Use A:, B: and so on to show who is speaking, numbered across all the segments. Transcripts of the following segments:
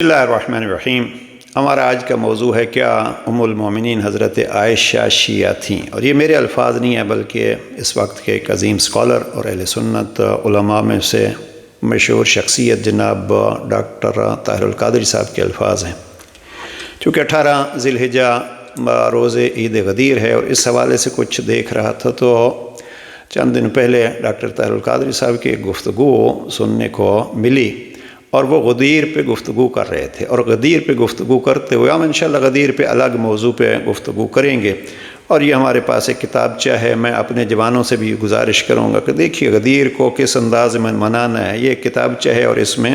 A: بسم اللہ الرحمن الرحیم۔ ہمارا آج کا موضوع ہے کیا ام المومنین حضرت عائشہ شیعہ تھیں؟ اور یہ میرے الفاظ نہیں ہیں بلکہ اس وقت کے ایک عظیم اسکالر اور اہل سنت علماء میں سے مشہور شخصیت جناب ڈاکٹر طاہر القادری صاحب کے الفاظ ہیں۔ چونکہ 18 ذی الحجہ روز عید غدیر ہے اور اس حوالے سے کچھ دیکھ رہا تھا تو چند دن پہلے ڈاکٹر طاہر القادری صاحب کی ایک گفتگو سننے کو ملی اور وہ غدیر پہ گفتگو کر رہے تھے، اور غدیر پہ گفتگو کرتے ہوئے ہم انشاءاللہ غدیر پہ الگ موضوع پہ گفتگو کریں گے۔ اور یہ ہمارے پاس ایک کتابچہ ہے، میں اپنے جوانوں سے بھی گزارش کروں گا کہ دیکھیے غدیر کو کس انداز میں منانا ہے۔ یہ کتابچہ ہے اور اس میں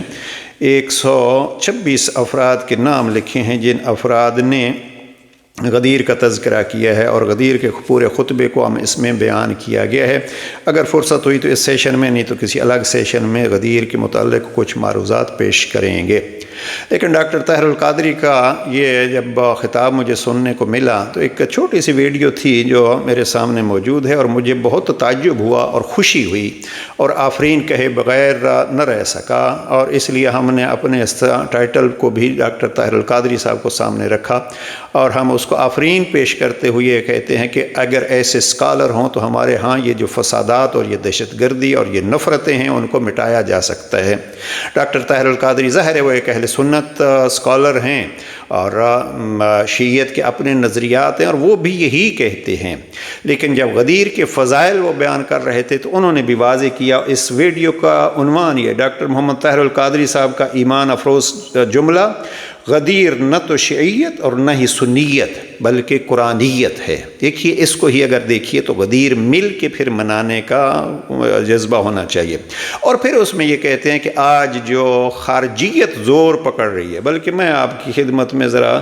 A: 126 افراد کے نام لکھے ہیں جن افراد نے غدیر کا تذکرہ کیا ہے، اور غدیر کے پورے خطبے کو ہم اس میں بیان کیا گیا ہے۔ اگر فرصت ہوئی تو اس سیشن میں، نہیں تو کسی الگ سیشن میں غدیر کے متعلق کچھ معروضات پیش کریں گے۔ لیکن ڈاکٹر طاہر القادری کا یہ جب خطاب مجھے سننے کو ملا تو ایک چھوٹی سی ویڈیو تھی جو میرے سامنے موجود ہے، اور مجھے بہت تعجب ہوا اور خوشی ہوئی اور آفرین کہے بغیر نہ رہ سکا، اور اس لیے ہم نے اپنے اس ٹائٹل کو بھی ڈاکٹر طاہر القادری صاحب کو سامنے رکھا، اور ہم اس کو آفرین پیش کرتے ہوئے کہتے ہیں کہ اگر ایسے اسکالر ہوں تو ہمارے ہاں یہ جو فسادات اور یہ دہشت گردی اور یہ نفرتیں ہیں ان کو مٹایا جا سکتا ہے۔ ڈاکٹر طاہر القادری ظاہر ہے وہ ایک اہل سنت اسکالر ہیں اور شیعیت کے اپنے نظریات ہیں، اور وہ بھی یہی کہتے ہیں، لیکن جب غدیر کے فضائل وہ بیان کر رہے تھے تو انہوں نے بھی واضح کیا۔ اس ویڈیو کا عنوان یہ ڈاکٹر محمد طاہر القادری صاحب کا ایمان افروز جملہ، غدیر نہ تو شیعیت اور نہ ہی سنیت بلکہ قرآنیت ہے۔ دیکھیے اس کو ہی اگر دیکھیے تو غدیر مل کے پھر منانے کا جذبہ ہونا چاہیے۔ اور پھر اس میں یہ کہتے ہیں کہ آج جو خارجیت زور پکڑ رہی ہے، بلکہ میں آپ کی خدمت میں ذرا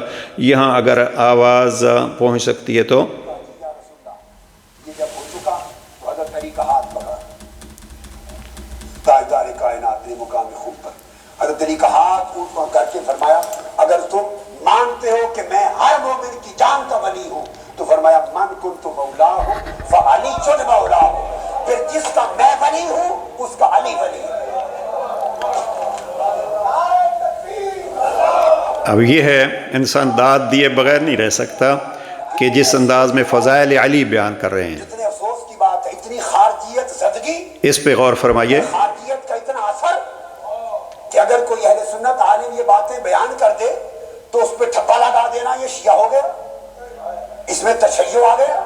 A: یہاں اگر آواز پہنچ سکتی ہے تو
B: یہ جب ہو چکا تو حضرت علی کا ہاتھ پکڑا، تاجدار کائنات نے مقام خود پر حضرت علی کا ہاتھ اوپر کر کے فرمایا اگر تم مانتے ہو کہ میں ہر مومن کی جان کا ولی ہوں تو فرمایا من کنت مولا ہوں فعلی چن مولا ہوں، پھر جس کا میں ولی ہوں اس کا علی ولی ہے۔
A: اب یہ ہے انسان داد دیے بغیر نہیں رہ سکتا کہ جس انداز میں فضائل علی بیان کر رہے ہیں۔
B: جتنے افسوس کی بات ہے، اتنی خارجیت زدگی،
A: اس پہ غور فرمائیے۔
B: خارجیت کا اتنا اثر کہ اگر کوئی اہل سنت عالم یہ باتیں بیان کر دے تو اس پہ ٹھپا لگا دینا یہ شیعہ ہو گیا، اس میں تشیع آ گیا،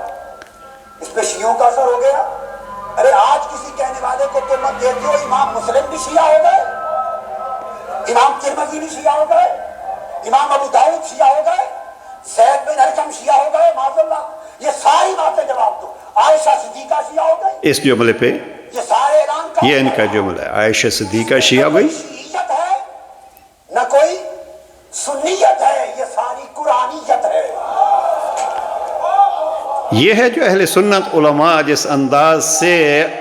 B: اس پہ شیعوں کا اثر ہو گیا۔ ارے آج کسی کہنے والے کو تہمت دیتے ہو امام مسلم بھی شیعہ ہو گئے، امام ترمذی بھی شیعہ ہو گئے، امام ابو داؤد شیعہ ہو گئے، زید بن ارقم شیعہ ہو گئے، معاذ اللہ۔ یہ ساری باتیں جواب دو۔ عائشہ صدیقہ شیعہ ہو گئی،
A: اس جملے پہ
B: یہ سارے اعلان کا
A: یہ ان کا جملہ ہے، عائشہ صدیقہ شیعہ گئی،
B: شیعیت ہے نہ کوئی سنیت ہے، یہ ساری قرآنیت ہے۔
A: یہ ہے جو اہل سنت علماء جس انداز سے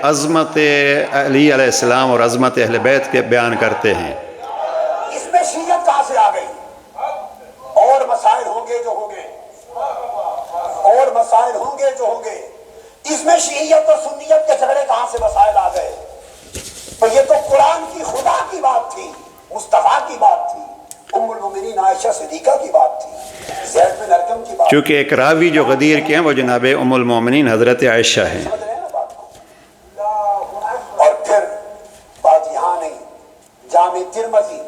A: عظمت علی علیہ السلام اور عظمت اہل بیت کے بیان کرتے ہیں۔
B: اس میں شیعت کہاں سے آ گئی؟ اور مسائل ہوں گے جو ہوں گے، اور مسائل ہوں گے جو ہوں گے، اس میں شیعیت اور سنیت کے جھگڑے کہاں سے مسائل آ گئے؟ تو یہ تو قرآن کی خدا کی بات تھی، مصطفیٰ کی بات تھی، ام المومنین عائشہ صدیقہ کی بات تھی، زید بن ارقم کی بات تھی۔
A: چونکہ ایک راوی جو غدیر کے ہیں وہ جناب ام المومنین حضرت عائشہ ہیں۔
B: سمجھ رہے ہیں نا بات کو؟ اور پھر بات یہاں نہیں، جامع ترمذی،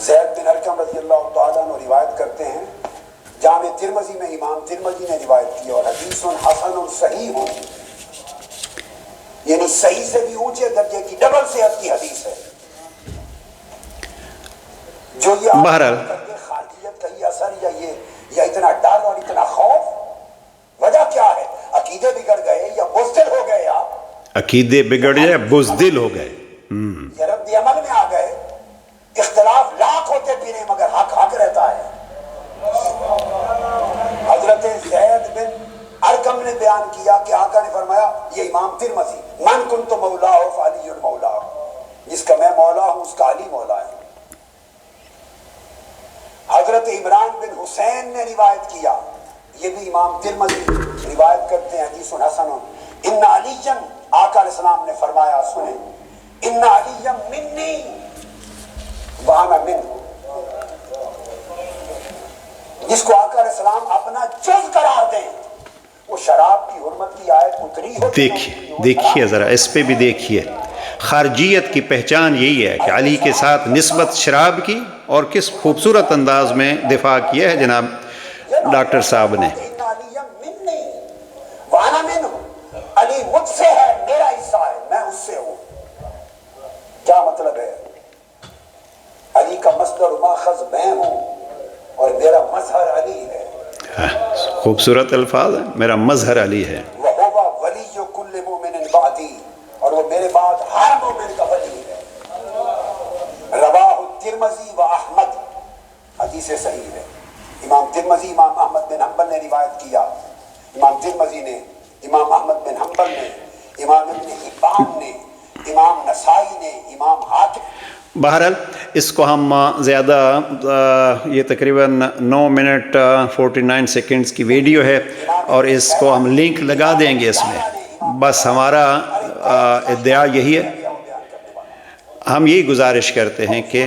B: زید بن ارقم رضی اللہ تعالیٰ عنہ روایت کرتے ہیں، جامع ترمذی میں امام ترمذی نے روایت کی، اور حدیث حسن صحیح ہو، یعنی صحیح سے بھی اونچے درجے کی ڈبل صحت کی حدیث ہے۔ جو یہ
A: بہرحال
B: خارجیت کا یہ اثر یا اتنا ڈر اور اتنا خوف، وجہ کیا ہے؟ عقیدے بگڑ گئے یا بزدل ہو گئے، یا عقیدے
A: بگڑ گئے، بزدل ہو گئے،
B: یا رد عمل میں آ گئے۔ اختلاف لاکھ ہوتے پھرے مگر حق حق رہتا ہے۔ حضرت زید بن ارقم نے بیان کیا کہ آقا نے فرمایا، یہ امام ترمذی، من کنت مولا ہو فعلی مولا، جس کا میں مولا ہوں اس کا علی مولا ہے۔ حضرت عمران بن حسین نے روایت کیا، یہ بھی امام ترمذی روایت کرتے ہیں، حدیث حسن، ان علی، آقا علیہ السلام نے فرمایا، سنیں، ان علی منی وانا من، جس کو آقا علیہ السلام اپنا جز قرار دیں، وہ شراب کی حرمت کی آیت اتری ہو.
A: دیکھیے ذرا اس پہ بھی دیکھیے، خارجیت کی پہچان یہی ہے کہ علی کے ساتھ نسبت شراب کی، اور کس خوبصورت انداز میں دفاع کیا ہے جناب ڈاکٹر صاحب نے.
B: وانا من ہوں، علی مجھ سے ہے، میرا حصہ ہے، میں اس سے ہوں. کیا مطلب ہے؟ علی کا مصدر و ماخذ میں ہوں اور میرا مظہر علی ہے.
A: خوبصورت الفاظ ہیں، میرا مظہر علی ہے.
B: وَهُوَ وَلِيُّ كُلِّ مُؤْمِنٍ بَعْدِي، اور وہ میرے بعد ہر مومن کا ولی ہے. رواہ ترمذی و احمد، حدیث صحیح ہے. امام ترمذی امام احمد بن حنبل نے روایت کیا. امام ترمذی نے، امام احمد بن حنبل نے، امام ابن حبان نے، امام نسائی نے، امام حاکم.
A: بہرحال اس کو ہم زیادہ یہ تقریباً 9 منٹ 49 سیکنڈز کی ویڈیو ہے، اور اس کو ہم لنک لگا دیں گے اس میں. بس ہمارا ادعا یہی ہے، ہم یہی گزارش کرتے ہیں کہ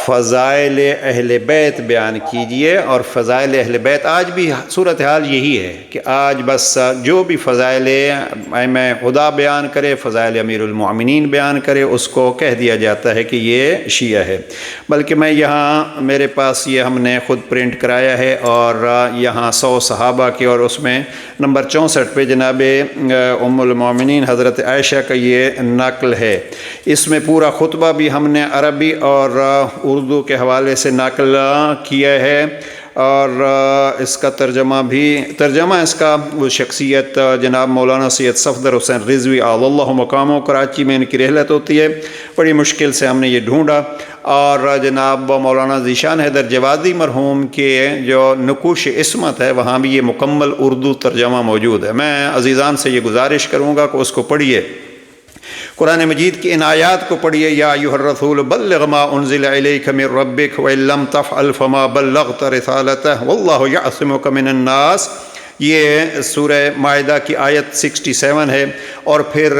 A: فضائل اہل بیت بیان کیجئے. اور فضائل اہل بیت آج بھی صورتحال یہی ہے کہ آج بس جو بھی فضائل ائمہ خدا بیان کرے، فضائل امیر المؤمنین بیان کرے، اس کو کہہ دیا جاتا ہے کہ یہ شیعہ ہے. بلکہ میں یہاں میرے پاس یہ ہم نے خود پرنٹ کرایا ہے، اور یہاں 100 صحابہ کے، اور اس میں نمبر 64 پہ جناب ام المؤمنین حضرت عائشہ کا یہ نقل ہے. اس میں پورا خطبہ بھی ہم نے عربی اور اردو کے حوالے سے نقل کیا ہے، اور اس کا ترجمہ اس کا وہ شخصیت جناب مولانا سید صفدر حسین رضوی اعلی اللہ مقاموں، کراچی میں ان کی رحلت ہوتی ہے، بڑی مشکل سے ہم نے یہ ڈھونڈا. اور جناب مولانا ذیشان حیدر جوادی مرحوم کے جو نقوش عصمت ہے، وہاں بھی یہ مکمل اردو ترجمہ موجود ہے. میں عزیزان سے یہ گزارش کروں گا کہ اس کو پڑھیے، قرآن مجید کی ان آیات کو پڑھیے. یا ایھا الرسول بلغ ما انزل الیک من ربک وان لم تفعل فما بلغت رسالتہ واللہ یعصمک من الناس. یہ سورہ مائدہ کی آیت 67 ہے. اور پھر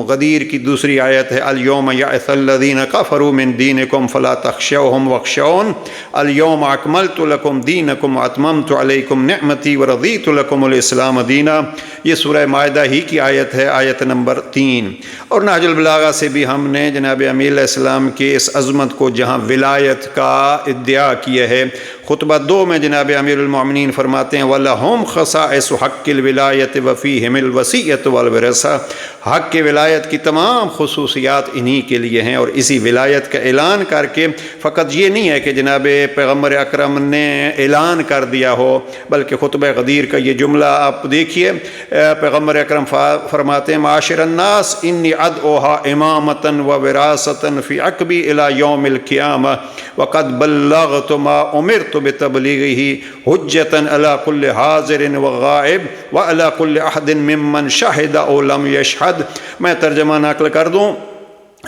A: غدیر کی دوسری آیت ہے الیوم یئس الذین کفروا من دینکم فلا تخشوہم واخشون الیوم اکملت لکم دینکم واتممت علیکم نعمتی ورضیت لکم الاسلام دینا. یہ سورہ مائدہ ہی کی آیت ہے، آیت نمبر 3. اور نہج البلاغہ سے بھی ہم نے جناب امیر علیہ السلام کے اس عظمت کو جہاں ولایت کا ادعا کیا ہے، خطبہ 2 میں جناب امیر المؤمنین فرماتے ہیں وَلَهُمْ خَصَائِصُ حَقِّ الْوِلَایَةِ وَفِيهِمِ الْوَصِیَّةُ وَالْوِرَثَةُ. حق کے ولایت کی تمام خصوصیات انہی کے لیے ہیں، اور اسی ولایت کا اعلان کر کے فقط یہ نہیں ہے کہ جناب پیغمبر اکرم نے اعلان کر دیا ہو، بلکہ خطبہ غدیر کا یہ جملہ آپ دیکھیے. پیغمبر اکرم فرماتے ہیں معاشر الناس انی ادعوها امامة ووراثة فی عقبی الی یوم القیامہ وقد بلغت ما امرت بتبلیغه حجة علی کل حاضر وغائب وعلی کل احد ممن شہد او لم یشہد. میں ترجمہ نقل کر دوں.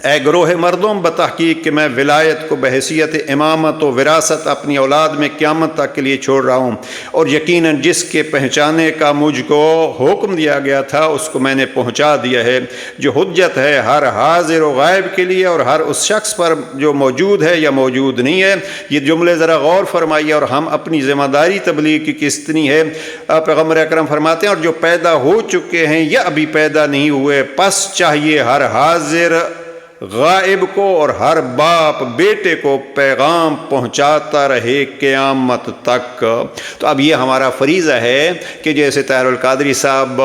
A: اے گروہ مردم، بتحقیق کہ میں ولایت کو بحیثیت امامت و وراثت اپنی اولاد میں قیامت تک کے لیے چھوڑ رہا ہوں، اور یقیناً جس کے پہچانے کا مجھ کو حکم دیا گیا تھا اس کو میں نے پہنچا دیا ہے، جو حجت ہے ہر حاضر و غائب کے لیے اور ہر اس شخص پر جو موجود ہے یا موجود نہیں ہے. یہ جملے ذرا غور فرمائیے، اور ہم اپنی ذمہ داری تبلیغ کی کتنی ہے. پیغمبر اکرم فرماتے ہیں اور جو پیدا ہو چکے ہیں یا ابھی پیدا نہیں ہوئے، پس چاہیے ہر حاضر غائب کو اور ہر باپ بیٹے کو پیغام پہنچاتا رہے قیامت تک. تو اب یہ ہمارا فریضہ ہے کہ جیسے طاہر القادری صاحب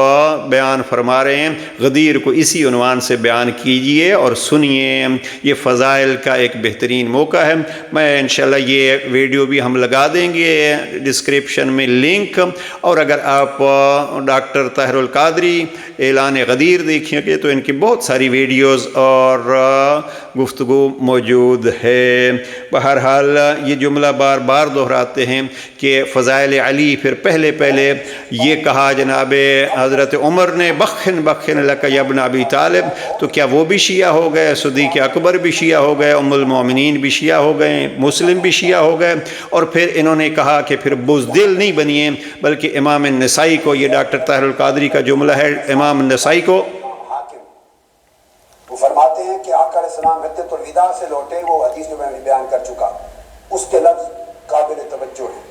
A: بیان فرما رہے ہیں، غدیر کو اسی عنوان سے بیان کیجئے اور سنیے. یہ فضائل کا ایک بہترین موقع ہے. میں انشاءاللہ یہ ویڈیو بھی ہم لگا دیں گے ڈسکرپشن میں لنک. اور اگر آپ ڈاکٹر طاہر القادری اعلان غدیر دیکھیں گے تو ان کی بہت ساری ویڈیوز اور گفتگو موجود ہے. بہرحال یہ جملہ بار بار دہراتے ہیں کہ فضائل علی، پھر پہلے یہ کہا جناب حضرت عمر نے بخن لک یا ابن ابی طالب، تو کیا وہ بھی شیعہ ہو گئے؟ صدیق اکبر بھی شیعہ ہو گئے، ام المؤمنین بھی شیعہ ہو گئے، مسلم بھی شیعہ ہو گئے. اور پھر انہوں نے کہا کہ پھر بزدل نہیں بنیے، بلکہ امام النسائی کو، یہ ڈاکٹر طاہر القادری کا جملہ ہے، امام النسائی کو
B: وہ فرماتے ہیں کہ آقا علیہ السلام حجۃ الوداع سے لوٹے، وہ حدیث جو میں بیان کر چکا، اس کے لفظ قابل توجہ ہے.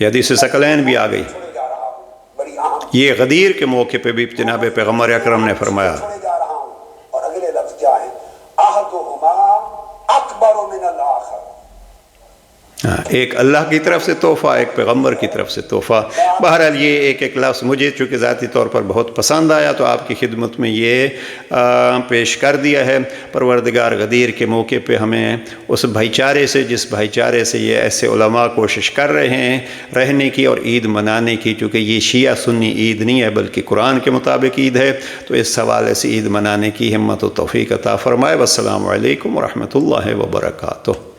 A: یہ حدیث ثقلین بھی آ گئی.
B: چھوڑے جا رہا ہوں. بڑی اہم
A: یہ غدیر کے موقع پہ بھی جناب پیغمبر اکرم نے فرمایا.
B: چھوڑے جا رہا ہوں. اور اگلے لفظ کیا ہے؟ احدہما اکبر من الآخر.
A: ایک اللہ کی طرف سے تحفہ، ایک پیغمبر کی طرف سے تحفہ. بہرحال یہ ایک ایک لفظ مجھے چونکہ ذاتی طور پر بہت پسند آیا تو آپ کی خدمت میں یہ پیش کر دیا ہے. پروردگار غدیر کے موقع پہ ہمیں اس بھائی چارے سے، جس بھائی چارے سے یہ ایسے علماء کوشش کر رہے ہیں رہنے کی اور عید منانے کی، چونکہ یہ شیعہ سنی عید نہیں ہے بلکہ قرآن کے مطابق عید ہے، تو اس حوالے سے عید منانے کی ہمت و توفیق عطا فرمائے. والسلام علیکم ورحمۃ اللہ وبرکاتہ.